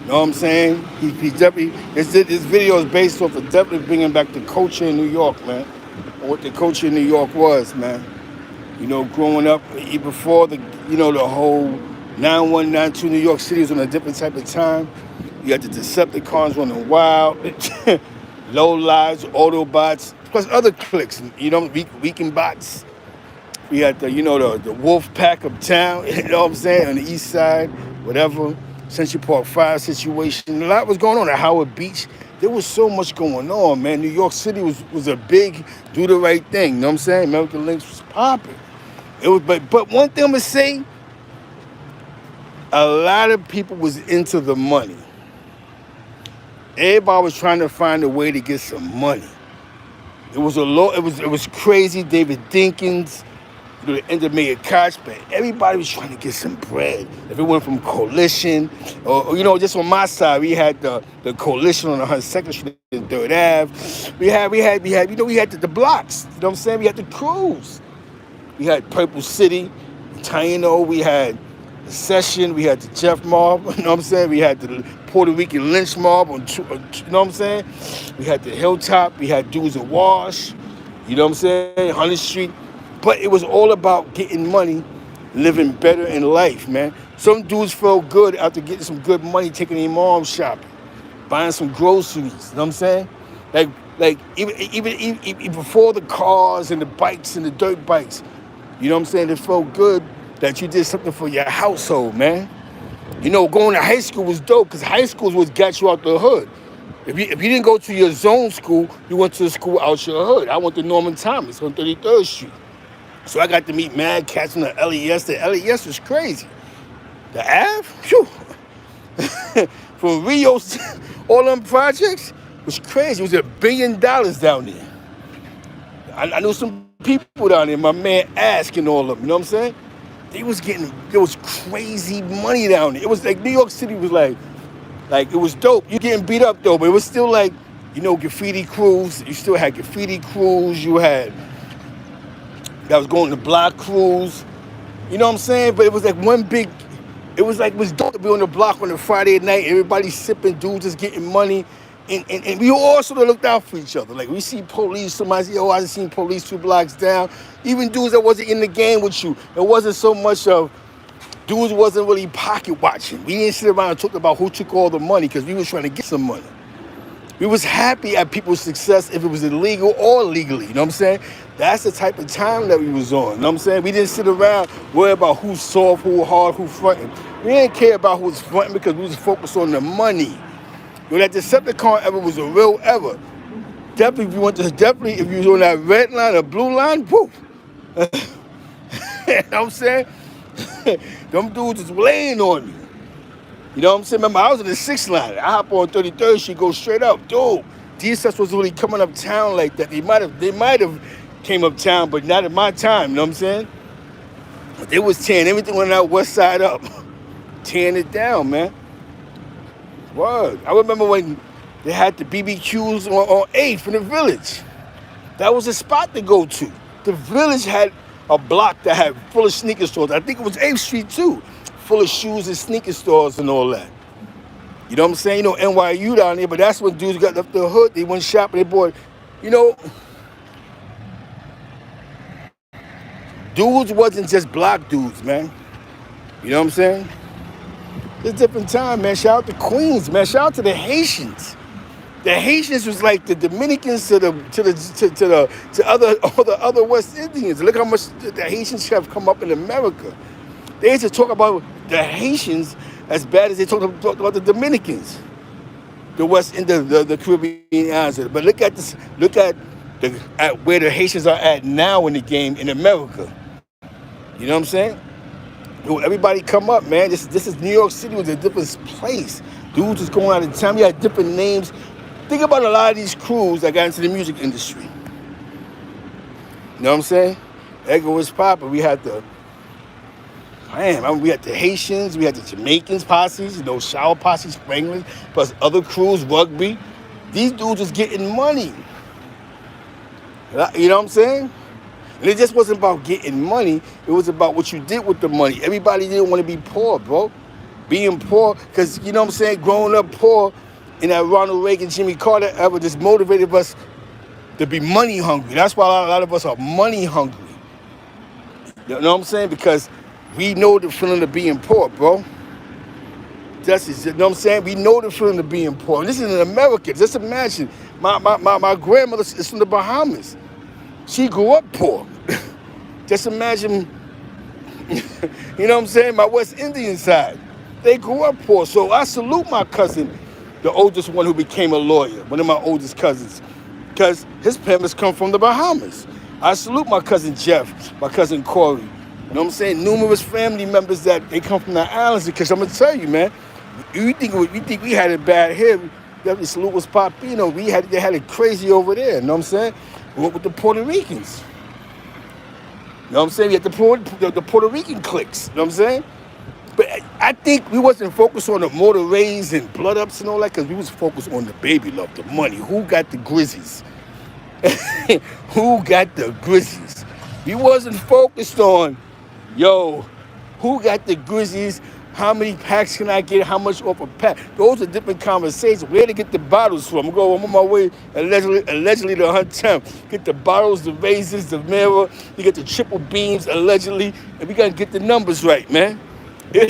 know what I'm saying? He definitely, this video is based off of definitely bringing back the culture in New York, man. Or what the culture in New York was, man. You know, growing up, even before the whole 9192 New York City was on a different type of time. You had the Decepticons running wild, low lives, Autobots, plus other cliques, weekend bots. We had the Wolf Pack of town, you know what I'm saying, on the east side, whatever. Central Park Fire situation. A lot was going on at Howard Beach. There was so much going on, man. New York City was a big do the right thing, you know what I'm saying? American Links was popping. It was, but one thing I'm gonna say, a lot of people was into the money. Everybody was trying to find a way to get some money. It was crazy. David Dinkins, the end of Mayor Koch, but everybody was trying to get some bread. If it went from Coalition, or just on my side, we had the Coalition on 102nd Street and 3rd Ave. We had the blocks. You know what I'm saying? We had the crews. We had Purple City, Taino. We had the Session. We had the Jeff Mob. You know what I'm saying? We had the Puerto Rican Lynch Mob. You know what I'm saying? We had the Hilltop. We had Dudes of Wash. You know what I'm saying? 100th Street. But it was all about getting money, living better in life, man. Some dudes felt good after getting some good money, taking their mom shopping, buying some groceries. You know what I'm saying? Like even before the cars and the bikes and the dirt bikes, you know what I'm saying? It felt good that you did something for your household, man. Going to high school was dope because high school was what got you out the hood. If you didn't go to your zone school, you went to the school out your hood. I went to Norman Thomas on 33rd Street. So I got to meet mad cats in the LES. The LES was crazy. The Ave, phew. From Rio, all them projects was crazy. It was $1 billion down there. I knew some people down there, my man Ask and all of them, you know what I'm saying? There was crazy money down there. It was like New York City was like it was dope. You getting beat up though, but it was still like, graffiti crews. You still had graffiti crews. You had that was going to block crews. You know what I'm saying? But it was like it was dope to be on the block on a Friday night. Everybody sipping, dudes just getting money. And we all sort of looked out for each other. Like we see police, somebody say, I just seen police 2 blocks down. Even dudes that wasn't in the game with you. It wasn't so much of, dudes wasn't really pocket watching. We didn't sit around and talk about who took all the money because we was trying to get some money. We was happy at people's success if it was illegal or legally, you know what I'm saying? That's the type of time that we was on, you know what I'm saying? We didn't sit around worry about who's soft, who hard, who fronting. We didn't care about who was fronting because we was focused on the money. That Decepticon era was a real era. Definitely if you was on that red line or blue line, whoop. You know what I'm saying? Them dudes was laying on you. You know what I'm saying? Remember, I was in the 6th line. I hop on 33rd, she go straight up. Dude, DSS was really coming uptown like that. They might have came uptown, but not at my time, you know what I'm saying? But they was tearing everything on that west side up. Tearing it down, man. Word. I remember when they had the BBQs on 8th in the Village. That was a spot to go to. The Village had a block that had full of sneaker stores. I think it was 8th Street too. Full of shoes and sneaker stores and all that. You know what I'm saying? NYU down there, but that's when dudes got up the hood. They went shopping. They bought, dudes wasn't just block dudes, man. You know what I'm saying? It's a different time, man. Shout out to Queens, man. Shout out to the Haitians. The Haitians was like the Dominicans to all the other West Indians. Look how much the Haitians have come up in America. They used to talk about the Haitians as bad as they talked about the Dominicans, the West Indian, the Caribbean islands. But look at this. Look at where the Haitians are at now in the game in America. You know what I'm saying? Everybody come up, man. This is New York City was a different place. Dudes was going out of town. You had different names. Think about a lot of these crews that got into the music industry. You know what I'm saying? Edgar was popping. We had the Haitians, we had the Jamaicans posses, Shower posses, Spranglers, plus other crews, Rugby. These dudes was getting money. You know what I'm saying? And it just wasn't about getting money. It was about what you did with the money. Everybody didn't want to be poor, bro. being poor, because, you know what I'm saying, growing up poor in that Ronald Reagan, Jimmy Carter era just motivated us to be money hungry. That's why a lot of us are money hungry. You know what I'm saying? Because we know the feeling of being poor, bro. You know what I'm saying? We know the feeling of being poor. And this is in America. Just imagine, my grandmother is from the Bahamas. She grew up poor. Just imagine, you know what I'm saying? My West Indian side, they grew up poor. So I salute my cousin, the oldest one who became a lawyer, one of my oldest cousins, because his parents come from the Bahamas. I salute my cousin Jeff, my cousin Corey. You know what I'm saying? Numerous family members that they come from the islands, because I'm going to tell you, man, you think we had it bad here. Definitely salute was Papino. They had it crazy over there, you know what I'm saying? With the Puerto Ricans. You know what I'm saying? We had the Puerto Rican cliques, you know what I'm saying? But I think we wasn't focused on the motor rays and blood ups and all that, because we was focused on the baby love, the money. Who got the Grizzlies? Who got the Grizzlies? We wasn't focused on, yo, who got the Grizzlies? How many packs can I get? How much off a pack? Those are different conversations. Where to get the bottles from? I'm on my way allegedly to Hunt Town. Get the bottles, the razors, the mirror. You get the triple beams allegedly, and we gotta get the numbers right, man. You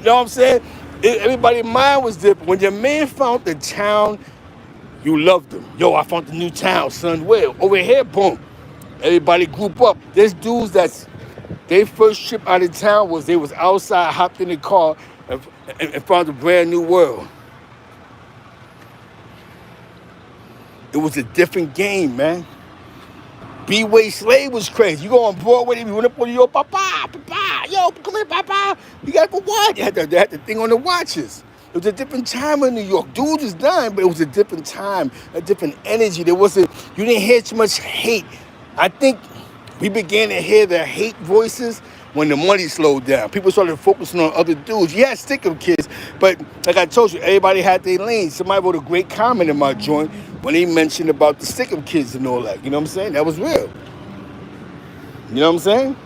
know what I'm saying? Everybody's mind was different. When your man found the town, you loved him. Yo, I found the new town, son. Where? Over here, boom. Everybody group up. There's dudes their first trip out of town was they was outside, hopped in the car, and found a brand new world. It was a different game, man. B-Way Slade was crazy. You go on Broadway, you went up on yo, papa, yo, come here, papa. You gotta go watch. They had the thing on the watches. It was a different time in New York. Dudes was dying, but it was a different time, a different energy. You didn't hear too much hate. I think we began to hear the hate voices when the money slowed down. People started focusing on other dudes. Yeah, stick-up kids, but like I told you, everybody had their lane. Somebody wrote a great comment in my joint when they mentioned about the stick-up kids and all that. You know what I'm saying? That was real. You know what I'm saying?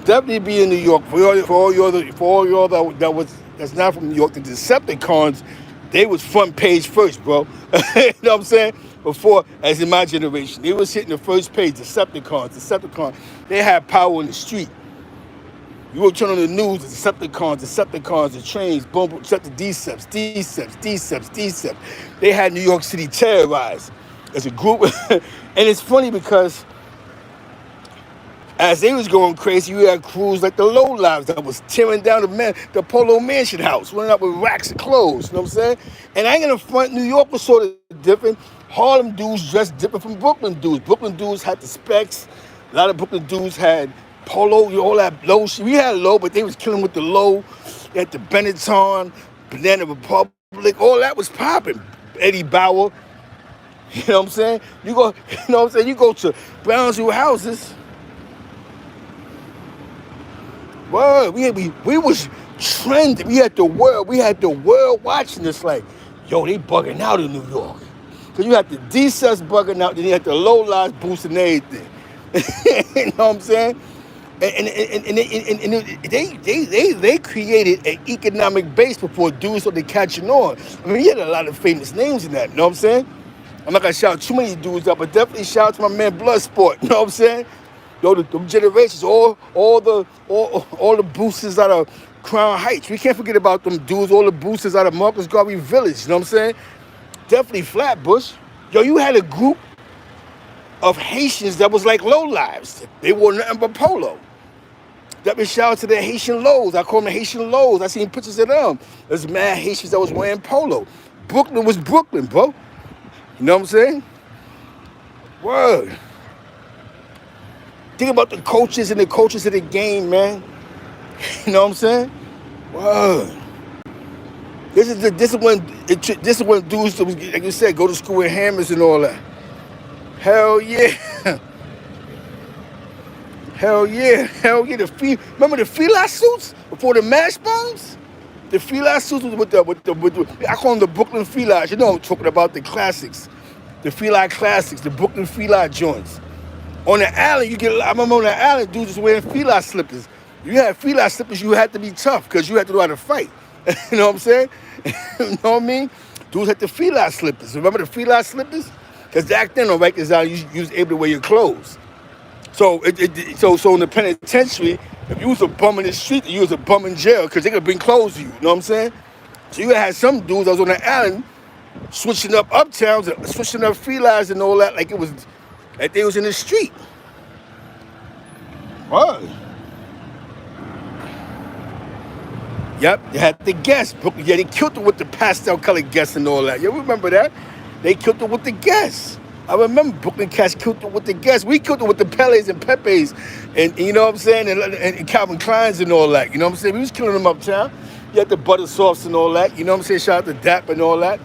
Definitely be in New York. For all y'all that's not from New York, the Decepticons, they was front page first, bro. You know what I'm saying? Before, as in my generation, they was hitting the first page. Decepticons. They had power in the street. You would turn on the news, the Decepticons, the trains, boom, boom, the Deceps. They had New York City terrorized as a group. And it's funny because as they was going crazy, you had crews like the Low Lives that was tearing down the Polo Mansion house, running up with racks of clothes, you know what I'm saying? And I ain't gonna front, New York was sort of different. Harlem dudes dressed different from Brooklyn dudes. Brooklyn dudes had the specs. A lot of Brooklyn dudes had polo, all that low shit. We had low, but they was killing with the low. They had the Benetton, Banana Republic, all that was popping. Eddie Bauer, you know what I'm saying? You know what I'm saying? You go to Brownsville houses. Word, we was trending. We had the world watching us like, yo, they bugging out in New York. Cause you had the D-Sets bugging out, then you had the low lives boosting everything. You know what I'm saying? And they created an economic base before dudes started catching on. I mean, you had a lot of famous names in that, you know what I'm saying? I'm not gonna shout too many dudes up, but definitely shout out to my man Bloodsport, you know what I'm saying? Yo, the generations, all the boosters out of Crown Heights. We can't forget about them dudes, all the boosters out of Marcus Garvey Village, you know what I'm saying? Definitely Flatbush. Yo, you had a group of Haitians that was like low lives. They wore nothing but polo. Definitely shout out to the Haitian lows. I call them the Haitian lows. I seen pictures of them. There's mad Haitians that was wearing polo. Brooklyn was Brooklyn, bro. You know what I'm saying? Word. Think about the coaches and the coaches of the game, man. You know what I'm saying? Word. This is when dudes, like you said, go to school with hammers and all that. Hell yeah. Hell yeah. Remember the Fila suits before the mash bombs? The Fila suits was with the I call them the Brooklyn Fila. You know I'm talking about the classics. The Fila classics, the Brooklyn Fila joints. On the island, I remember on the island, dudes was wearing Fila slippers. You had feline slippers, you had to be tough because you had to know how to fight. You know what I'm saying? You know what I mean? Dudes had the feline slippers. Remember the feline slippers? Because back then on Rikers Island, you was able to wear your clothes. So so in the penitentiary, if you was a bum in the street, you was a bum in jail because they could bring clothes to you. You know what I'm saying? So you had some dudes that was on the island switching up uptowns, switching up felines and all that, like it was, like they was in the street. What? Yep, they had the guests. Yeah, they killed it with the pastel colored guests and all that. You remember that? They killed it with the guests. I remember Brooklyn Cats killed it with the guests. We killed it with the Peles and Pepes and you know what I'm saying? And Calvin Kleins and all that. You know what I'm saying? We was killing them uptown. You had the butter sauce and all that. You know what I'm saying? Shout out to Dap and all that.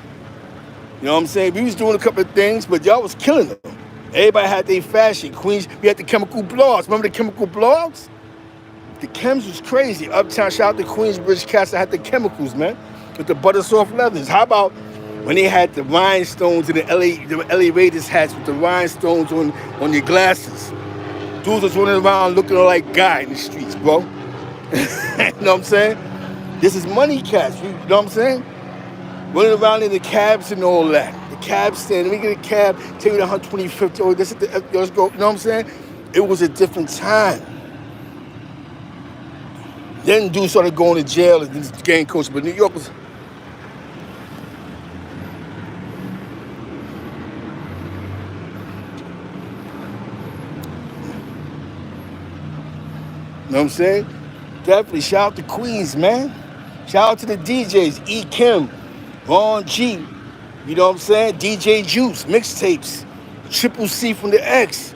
You know what I'm saying? We was doing a couple of things, but y'all was killing them. Everybody had their fashion. Queens, we had the chemical blogs. Remember the chemical blogs? The chems was crazy. Uptown, shout out to Queensbridge Cats that had the chemicals, man. With the butter soft leathers. How about when they had the rhinestones in the LA Raiders hats with the rhinestones on your glasses? Dudes was running around looking like guy in the streets, bro. You know what I'm saying? This is money cats, you know what I'm saying? Running around in the cabs and all that. The cab stand, let me get a cab, take me to 125th, oh, let's go, you know what I'm saying? It was a different time. Then dudes started going to jail as gang coach, but New York was... You know what I'm saying? Definitely shout out to Queens, man. Shout out to the DJs, E. Kim, Ron G, you know what I'm saying? DJ Juice, mixtapes, Triple C from the X,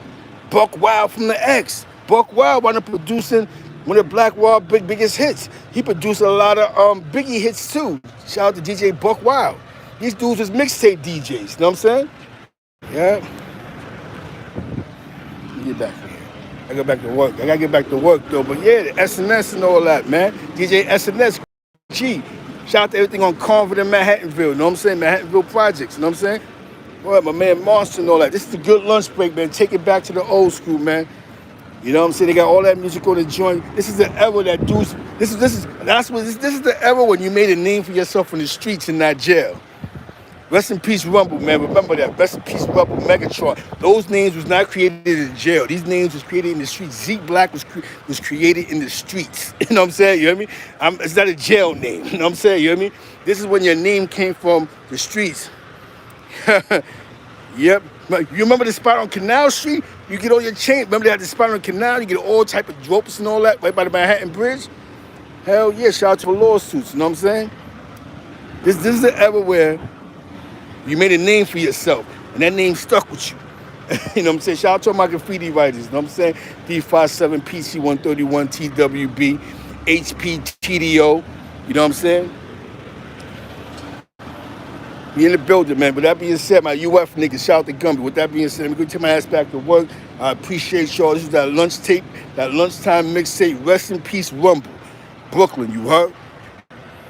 Buck Wild from the X. Buck Wild wound up producing one of Black Wild's biggest hits. He produced a lot of Biggie hits too. Shout out to DJ Buck Wild. These dudes was mixtape DJs, you know what I'm saying? Yeah. Let me get back here. I go back to work. I gotta get back to work though. But yeah, the SNS and all that, man. DJ SNS, G. Shout out to everything on Convert in Manhattanville, you know what I'm saying? Manhattanville Projects, you know what I'm saying? Boy, my man Monster and all that. This is a good lunch break, man. Take it back to the old school, man. You know what I'm saying? They got all that music on the joint. This is the era that dudes. This is the era when you made a name for yourself in the streets and not jail. Rest in peace, Rumble, man. Remember that. Rest in peace, Rumble, Megatron. Those names was not created in jail. These names was created in the streets. Zeke Black was created in the streets. You know what I'm saying? You hear me? It's not a jail name. You know what I'm saying? You hear me? This is when your name came from the streets. Yep. You remember the spot on Canal Street? You get all your chain. Remember they had the spot on Canal? You get all type of ropes and all that right by the Manhattan Bridge? Hell yeah. Shout out to the lawsuits. You know what I'm saying? This is the era where you made a name for yourself, and that name stuck with you. You know what I'm saying? Shout out to all my graffiti writers. You know what I'm saying? D57, PC131, TWB, HP, TDO. You know what I'm saying? We in the building, man. With that being said, my UF niggas, shout out to Gumby. With that being said, let me go take my ass back to work. I appreciate y'all. This is that lunchtime mixtape. Rest in peace, Rumble. Brooklyn, you heard?